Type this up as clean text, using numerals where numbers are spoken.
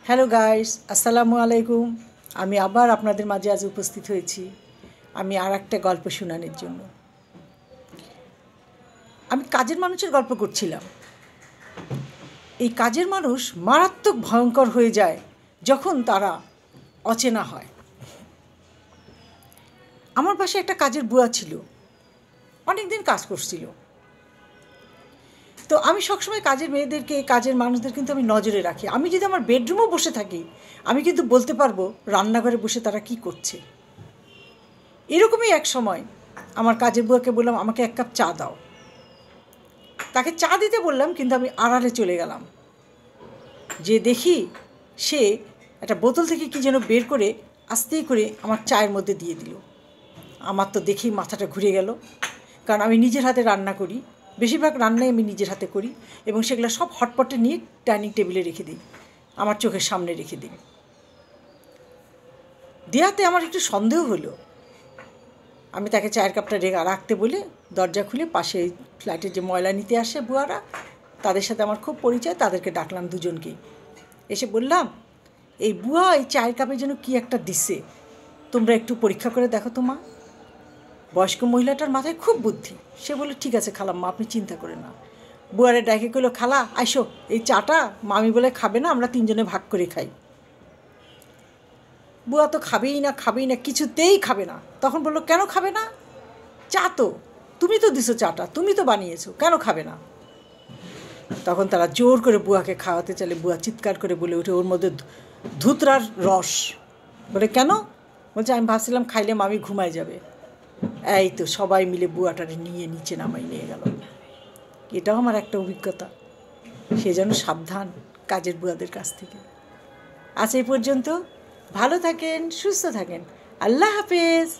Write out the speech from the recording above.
Hello guys, আসসালামু আলাইকুম। আমি আবার আপনাদের মাঝে আজ উপস্থিত হয়েছি আমি আর একটা গল্প শোনানোর জন্য। আমি কাজের মানুষের গল্প করছিলাম। এই কাজের মানুষ মারাত্মক ভয়ঙ্কর হয়ে যায় যখন তারা অচেনা হয়। আমার পাশে একটা কাজের বুয়া ছিল, অনেক দিন কাজ করছিল। তো আমি সবসময় কাজের মেয়েদেরকে, কাজের মানুষদের কিন্তু আমি নজরে রাখি। আমি যদি আমার বেডরুমেও বসে থাকি, আমি কিন্তু বলতে পারবো রান্নাঘরে বসে তারা কি করছে। এরকমই এক সময় আমার কাজের বুয়াকে বললাম, আমাকে এক কাপ চা দাও। তাকে চা দিতে বললাম, কিন্তু আমি আড়ালে চলে গেলাম। যে দেখি সে একটা বোতল থেকে কি যেন বের করে আস্তে করে আমার চায়ের মধ্যে দিয়ে দিল। আমার তো দেখেই মাথাটা ঘুরে গেল, কারণ আমি নিজের হাতে রান্না করি, বেশিরভাগ রান্নাই আমি নিজের হাতে করি, এবং সেগুলো সব হটপটে নিয়ে ডাইনিং টেবিলে রেখে দিই, আমার চোখের সামনে রেখে দিই। দেয়াতে আমার একটু সন্দেহ হলো। আমি তাকে চায়ের কাপটা রাখতে বলে দরজা খুলে পাশে ফ্ল্যাটের যে ময়লা নিতে আসে বুয়ারা, তাদের সাথে আমার খুব পরিচয়, তাদেরকে ডাকলাম দুজনকেই। এসে বললাম, এই বুয়া এই চায়ের কাপে যেন কী একটা দিছে, তোমরা একটু পরীক্ষা করে দেখো তো মা। বয়স্ক মহিলাটার মাথায় খুব বুদ্ধি। সে বলে, ঠিক আছে খালাম্মা, আপনি চিন্তা করে না। বুয়ারে ডাকে কইলো, খালা আইসো, এই চাটা মামি বলে খাবে না, আমরা তিনজনে ভাগ করে খাই। বুয়া তো খাবেই না, কিছুতেই খাবে না। তখন বললো, কেন খাবে না? চা তো তুমি তো দিছো, চাটা তুমি তো বানিয়েছো, কেন খাবে না? তখন তারা জোর করে বুয়াকে খাওয়াতে চলে। বুয়া চিৎকার করে বলে ওঠে, ওর মধ্যে ধুতরার রস। বলে, কেন? বলছে, আমি ভাবছিলাম খাইলে মামি ঘুমায় যাবে। এই তো সবাই মিলে বুয়াটারে নিয়ে নিচে নামাই নিয়ে গেল। এটাও আমার একটা অভিজ্ঞতা। সে যেন সাবধান কাজের বুয়াদের কাছ থেকে। আজ এই পর্যন্ত। ভালো থাকেন, সুস্থ থাকেন। আল্লাহ হাফেজ।